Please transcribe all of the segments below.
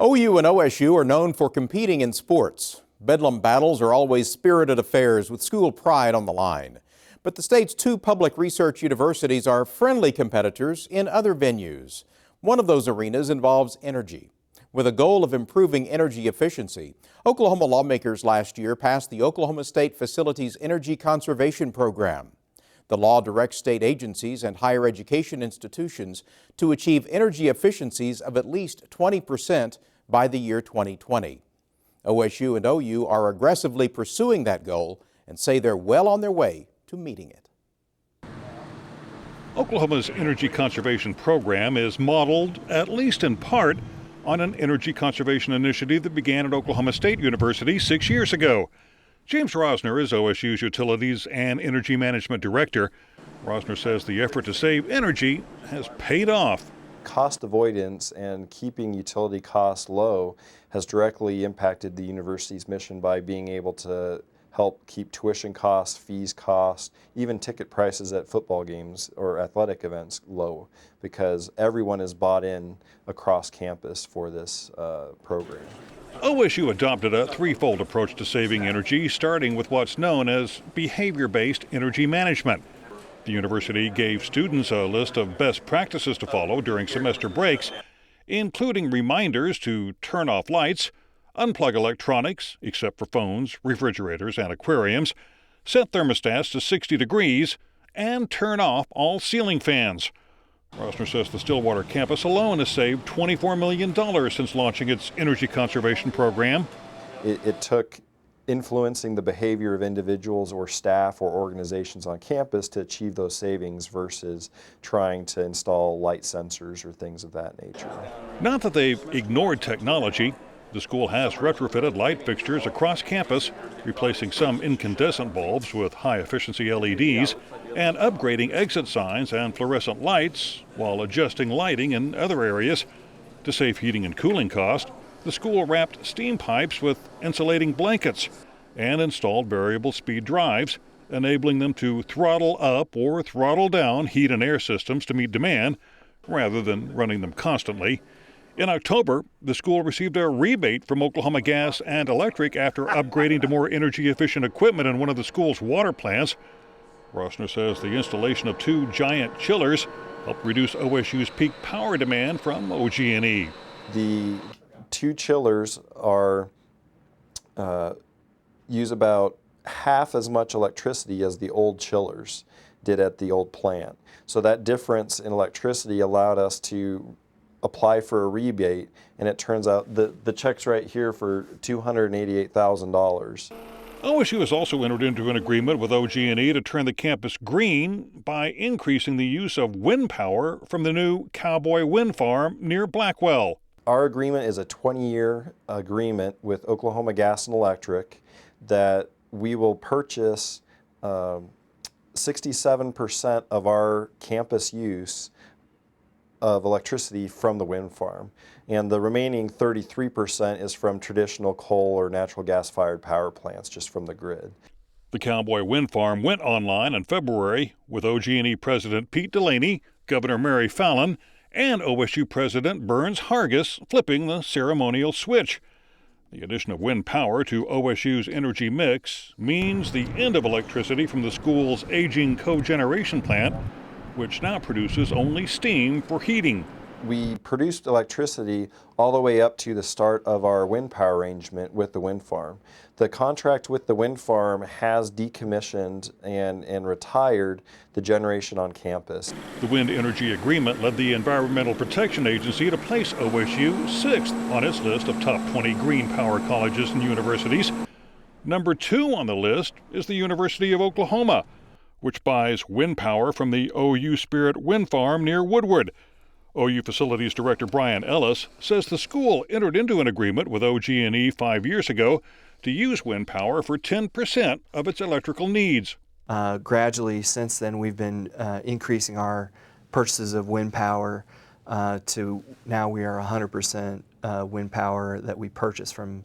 OU and OSU are known for competing in sports. Bedlam battles are always spirited affairs with school pride on the line. But the state's two public research universities are friendly competitors in other venues. One of those arenas involves energy. With a goal of improving energy efficiency, Oklahoma lawmakers last year passed the Oklahoma State Facilities Energy Conservation Program. The law directs state agencies and higher education institutions to achieve energy efficiencies of at least 20% by the year 2020. OSU and OU are aggressively pursuing that goal and say they're well on their way to meeting it. Oklahoma's energy conservation program is modeled, at least in part, on an energy conservation initiative that began at Oklahoma State University 6 years ago. James Rosner is OSU's Utilities and Energy Management Director. Rosner says the effort to save energy has paid off. Cost avoidance and keeping utility costs low has directly impacted the university's mission by being able to help keep tuition costs, fees costs, even ticket prices at football games or athletic events low, because everyone is bought in across campus for this program. OSU adopted a threefold approach to saving energy, starting with what's known as behavior-based energy management. The university gave students a list of best practices to follow during semester breaks, including reminders to turn off lights, unplug electronics, except for phones, refrigerators, and aquariums, set thermostats to 60 degrees, and turn off all ceiling fans. Rosner says the Stillwater campus alone has saved $24 million since launching its energy conservation program. It took influencing the behavior of individuals or staff or organizations on campus to achieve those savings versus trying to install light sensors or things of that nature. Not that they've ignored technology. The school has retrofitted light fixtures across campus, replacing some incandescent bulbs with high-efficiency LEDs and upgrading exit signs and fluorescent lights while adjusting lighting in other areas. To save heating and cooling costs, the school wrapped steam pipes with insulating blankets and installed variable speed drives, enabling them to throttle up or throttle down heat and air systems to meet demand rather than running them constantly. In October, the school received a rebate from Oklahoma Gas and Electric after upgrading to more energy-efficient equipment in one of the school's water plants. Rosner says the installation of two giant chillers helped reduce OSU's peak power demand from OG&E. The two chillers use about half as much electricity as the old chillers did at the old plant. So that difference in electricity allowed us to apply for a rebate, and it turns out the check's right here for $288,000. OSU has also entered into an agreement with OG&E to turn the campus green by increasing the use of wind power from the new Cowboy Wind Farm near Blackwell. Our agreement is a 20-year agreement with Oklahoma Gas and Electric that we will purchase 67% of our campus use of electricity from the wind farm, and the remaining 33% is from traditional coal or natural gas-fired power plants, just from the grid. The Cowboy Wind Farm went online in February with OG&E President Pete Delaney, Governor Mary Fallin, and OSU President Burns Hargis flipping the ceremonial switch. The addition of wind power to OSU's energy mix means the end of electricity from the school's aging cogeneration plant, which now produces only steam for heating. We produced electricity all the way up to the start of our wind power arrangement with the wind farm. The contract with the wind farm has decommissioned and retired the generation on campus. The wind energy agreement led the Environmental Protection Agency to place OSU 6th on its list of top 20 green power colleges and universities. Number 2 on the list is the University of Oklahoma, which buys wind power from the OU Spirit Wind Farm near Woodward. OU Facilities Director Brian Ellis says the school entered into an agreement with OG&E 5 years ago to use wind power for 10% of its electrical needs. Gradually, since then, we've been increasing our purchases of wind power to now we are 100% wind power that we purchase from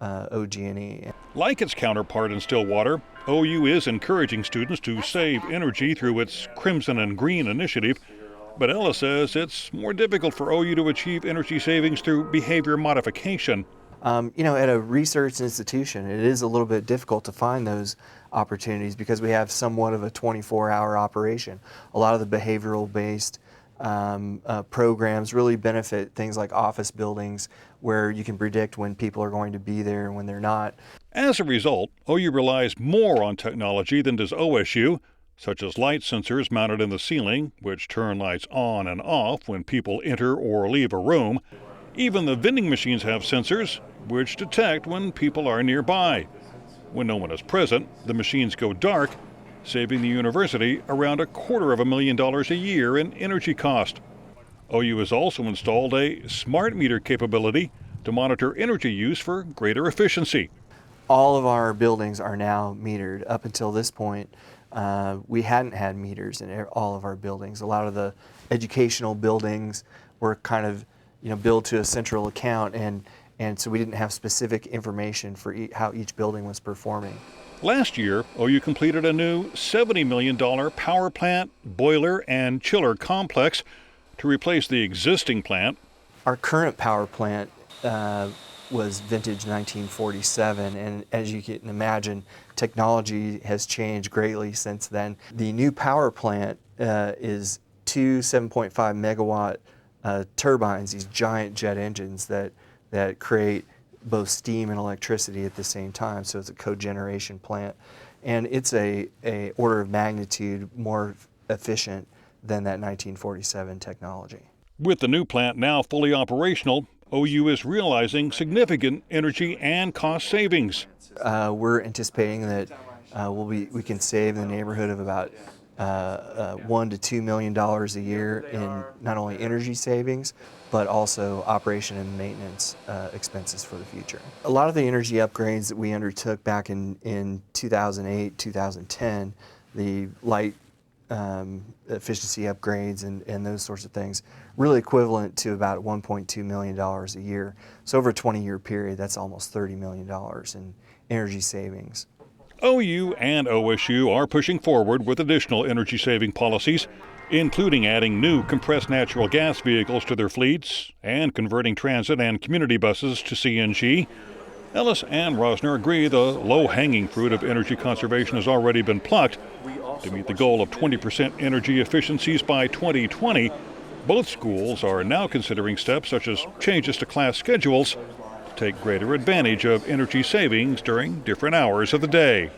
OG&E. Like its counterpart in Stillwater, OU is encouraging students to save energy through its Crimson and Green initiative. But Ella says it's more difficult for OU to achieve energy savings through behavior modification. At a research institution, it is a little bit difficult to find those opportunities because we have somewhat of a 24-hour operation. A lot of the behavioral-based programs really benefit things like office buildings where you can predict when people are going to be there and when they're not. As a result, OU relies more on technology than does OSU, such as light sensors mounted in the ceiling, which turn lights on and off when people enter or leave a room. Even the vending machines have sensors, which detect when people are nearby. When no one is present, the machines go dark, saving the university around $250,000 a year in energy cost. OU has also installed a smart meter capability to monitor energy use for greater efficiency. All of our buildings are now metered. Up until this point, we hadn't had meters in all of our buildings. A lot of the educational buildings were kind of billed to a central account, and so we didn't have specific information for how each building was performing. Last year, OU completed a new $70 million power plant, boiler, and chiller complex to replace the existing plant. Our current power plant was vintage 1947, and as you can imagine, technology has changed greatly since then. The new power plant is two 7.5 megawatt turbines, these giant jet engines that create both steam and electricity at the same time, so it's a cogeneration plant. And it's a order of magnitude more efficient than that 1947 technology. With the new plant now fully operational, OU is realizing significant energy and cost savings. We're anticipating that we can save in the neighborhood of about $1 to $2 million a year in not only energy savings, but also operation and maintenance expenses for the future. A lot of the energy upgrades that we undertook back in 2008, 2010, the light efficiency upgrades and those sorts of things, really equivalent to about $1.2 million a year. So over a 20-year period, that's almost $30 million in energy savings. OU and OSU are pushing forward with additional energy-saving policies, including adding new compressed natural gas vehicles to their fleets and converting transit and community buses to CNG. Ellis and Rosner agree the low-hanging fruit of energy conservation has already been plucked. To meet the goal of 20% energy efficiencies by 2020, both schools are now considering steps such as changes to class schedules to take greater advantage of energy savings during different hours of the day.